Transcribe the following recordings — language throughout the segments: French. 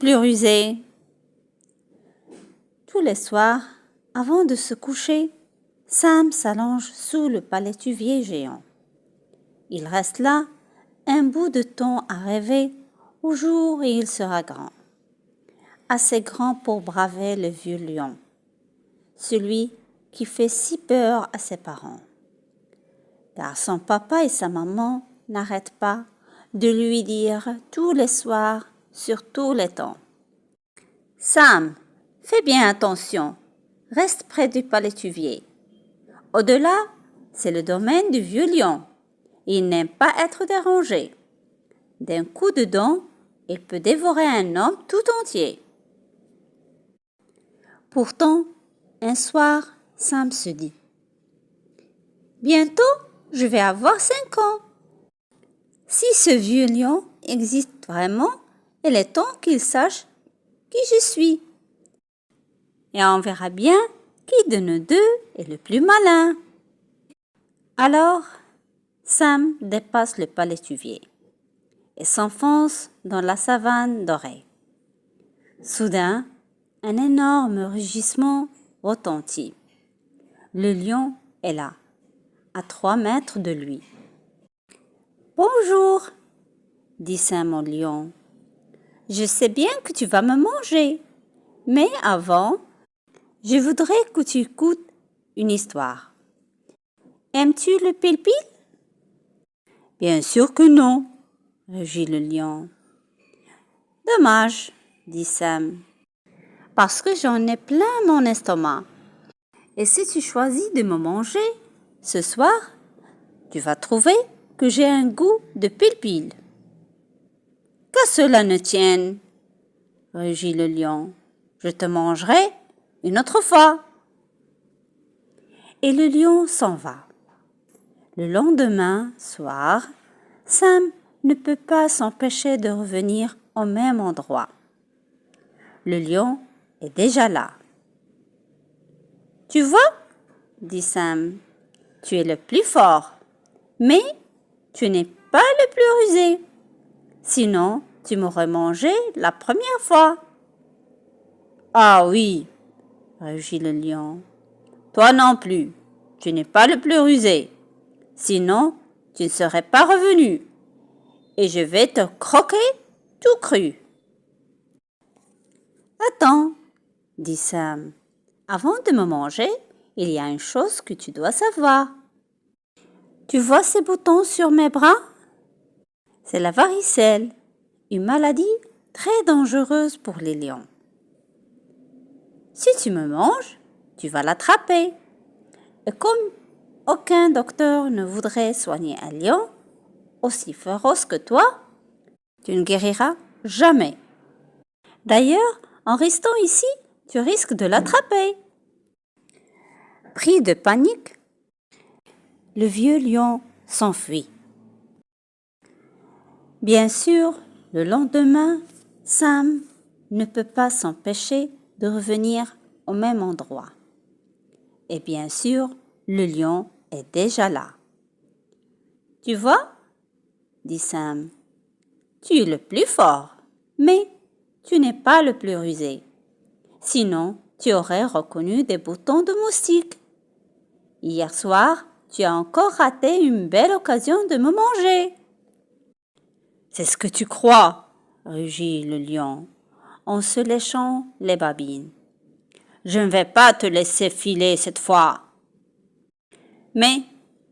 plus rusé. Tous les soirs, avant de se coucher, Sam s'allonge sous le palétuvier géant. Il reste là un bout de temps à rêver au jour où il sera grand. Assez grand pour braver le vieux lion, celui qui fait si peur à ses parents. Car son papa et sa maman n'arrêtent pas de lui dire tous les soirs sur tous les temps: Sam, fais bien attention, reste près du palétuvier. Au-delà, c'est le domaine du vieux lion. Il n'aime pas être dérangé. D'un coup de dent, il peut dévorer un homme tout entier. Pourtant, un soir, Sam se dit: bientôt, je vais avoir 5 ans. Si ce vieux lion existe vraiment, il est temps qu'il sache qui je suis. Et on verra bien qui de nous deux est le plus malin. Alors, Sam dépasse le palétuvier et s'enfonce dans la savane dorée. Soudain, un énorme rugissement retentit. Le lion est là, à 3 mètres de lui. Bonjour, dit Sam au lion. Je sais bien que tu vas me manger, mais avant, je voudrais que tu écoutes une histoire. Aimes-tu le pil-pil? Bien sûr que non, rugit le lion. Dommage, dit Sam, parce que j'en ai plein mon estomac. Et si tu choisis de me manger ce soir, tu vas trouver que j'ai un goût de pil-pil. Qu'à cela ne tienne, rugit le lion. Je te mangerai une autre fois. Et le lion s'en va. Le lendemain soir, Sam ne peut pas s'empêcher de revenir au même endroit. Le lion est déjà là. Tu vois, dit Sam, tu es le plus fort, mais tu n'es pas le plus rusé. Sinon, tu m'aurais mangé la première fois. Ah oui, rugit le lion. Toi non plus, tu n'es pas le plus rusé. Sinon, tu ne serais pas revenu. Et je vais te croquer tout cru. Attends, dit Sam. Avant de me manger, il y a une chose que tu dois savoir. Tu vois ces boutons sur mes bras? C'est la varicelle, une maladie très dangereuse pour les lions. Si tu me manges, tu vas l'attraper. Et comme aucun docteur ne voudrait soigner un lion aussi féroce que toi, tu ne guériras jamais. D'ailleurs, en restant ici, tu risques de l'attraper. Pris de panique, le vieux lion s'enfuit. Bien sûr, le lendemain, Sam ne peut pas s'empêcher de revenir au même endroit. Et bien sûr, le lion est déjà là. Tu vois, dit Sam, tu es le plus fort, mais tu n'es pas le plus rusé. Sinon, tu aurais reconnu des boutons de moustique. Hier soir, tu as encore raté une belle occasion de me manger. C'est ce que tu crois, rugit le lion, en se léchant les babines. Je ne vais pas te laisser filer cette fois. Mais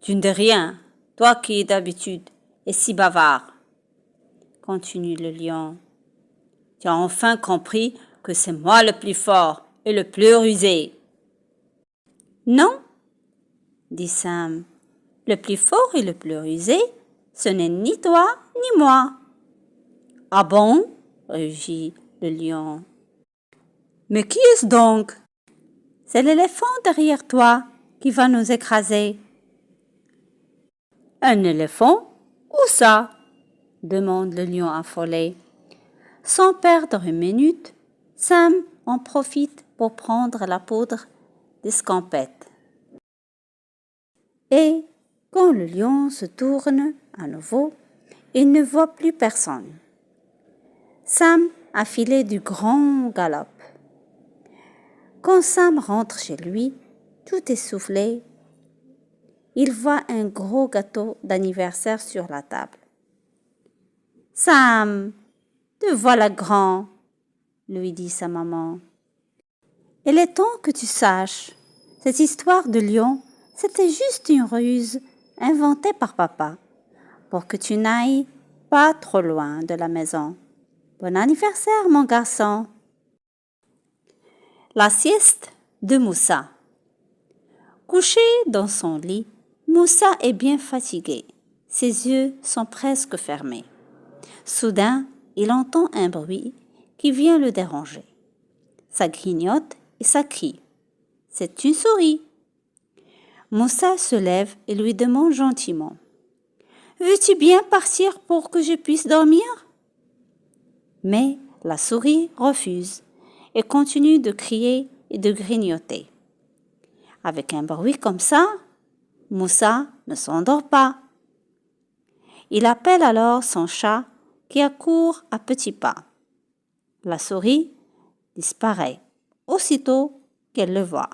tu ne dis rien, toi qui d'habitude es si bavard, continue le lion. Tu as enfin compris que c'est moi le plus fort et le plus rusé. Non, dit Sam, le plus fort et le plus rusé, ce n'est ni toi ni moi. Ah bon, rugit le lion. Mais qui est-ce donc? C'est l'éléphant derrière toi qui va nous écraser. Un éléphant? Où ça? Demande le lion affolé. Sans perdre une minute, Sam en profite pour prendre la poudre d'escampette. Et quand le lion se tourne à nouveau, il ne voit plus personne. Sam à filer du grand galop. Quand Sam rentre chez lui, tout essoufflé, il voit un gros gâteau d'anniversaire sur la table. « Sam, te voilà grand !» lui dit sa maman. « Il est temps que tu saches, cette histoire de lion, c'était juste une ruse inventée par papa pour que tu n'ailles pas trop loin de la maison. Bon anniversaire, mon garçon !» La sieste de Moussa. Couché dans son lit, Moussa est bien fatigué. Ses yeux sont presque fermés. Soudain, il entend un bruit qui vient le déranger. Ça grignote et ça crie. C'est une souris. Moussa se lève et lui demande gentiment: « Veux-tu bien partir pour que je puisse dormir ?» Mais la souris refuse et continue de crier et de grignoter. Avec un bruit comme ça, Moussa ne s'endort pas. Il appelle alors son chat qui accourt à petits pas. La souris disparaît aussitôt qu'elle le voit.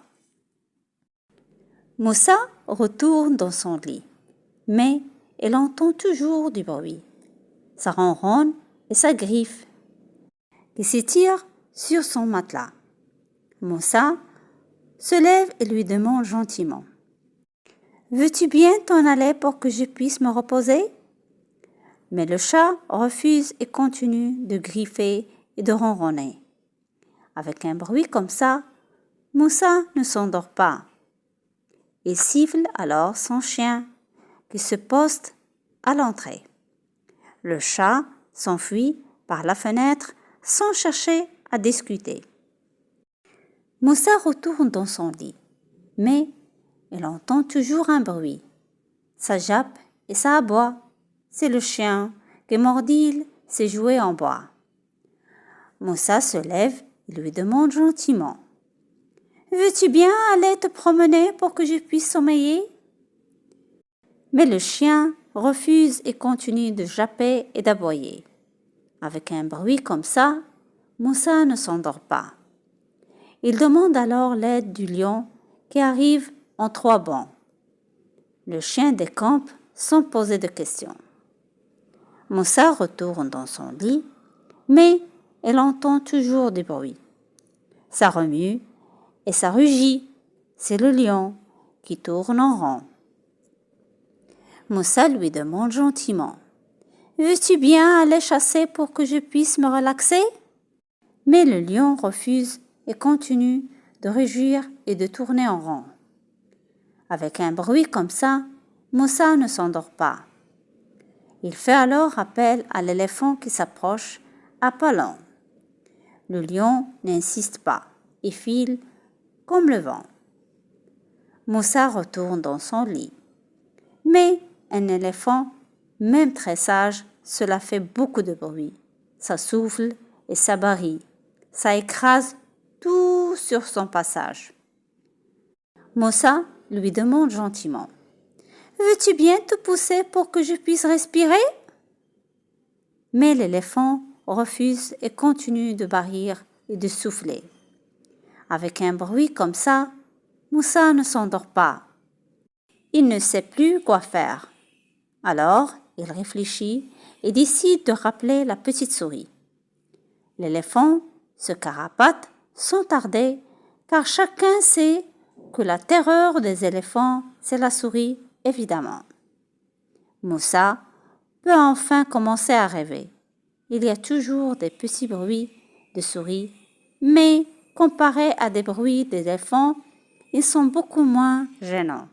Moussa retourne dans son lit, mais elle entend toujours du bruit. Ça ronronne et ça griffe qui s'étire sur son matelas. Moussa se lève et lui demande gentiment: « Veux-tu bien t'en aller pour que je puisse me reposer ?» Mais le chat refuse et continue de griffer et de ronronner. Avec un bruit comme ça, Moussa ne s'endort pas. Il siffle alors son chien qui se poste à l'entrée. Le chat s'enfuit par la fenêtre sans chercher à discuter. Moussa retourne dans son lit, mais il entend toujours un bruit. Ça jappe et ça aboie. C'est le chien qui mordille ses jouets en bois. Moussa se lève et lui demande gentiment: « Veux-tu bien aller te promener pour que je puisse sommeiller ?» Mais le chien refuse et continue de japper et d'aboyer. Avec un bruit comme ça, Moussa ne s'endort pas. Il demande alors l'aide du lion qui arrive en 3 bonds. Le chien décampe sans poser de questions. Moussa retourne dans son lit, mais elle entend toujours du bruit. Ça remue et ça rugit. C'est le lion qui tourne en rond. Moussa lui demande gentiment: « Veux-tu bien aller chasser pour que je puisse me relaxer ?» Mais le lion refuse et continue de rugir et de tourner en rond. Avec un bruit comme ça, Moussa ne s'endort pas. Il fait alors appel à l'éléphant qui s'approche à pas lents. Le lion n'insiste pas et file comme le vent. Moussa retourne dans son lit. Mais un éléphant, même très sage, cela fait beaucoup de bruit. Ça souffle et ça barille. Ça écrase tout sur son passage. Moussa lui demande gentiment: « Veux-tu bien te pousser pour que je puisse respirer ?» Mais l'éléphant refuse et continue de barrir et de souffler. Avec un bruit comme ça, Moussa ne s'endort pas. Il ne sait plus quoi faire. Alors, il réfléchit et décide de rappeler la petite souris. L'éléphant se carapate sans tarder, car chacun sait que la terreur des éléphants, c'est la souris, évidemment. Moussa peut enfin commencer à rêver. Il y a toujours des petits bruits de souris, mais comparés à des bruits d'éléphants, ils sont beaucoup moins gênants.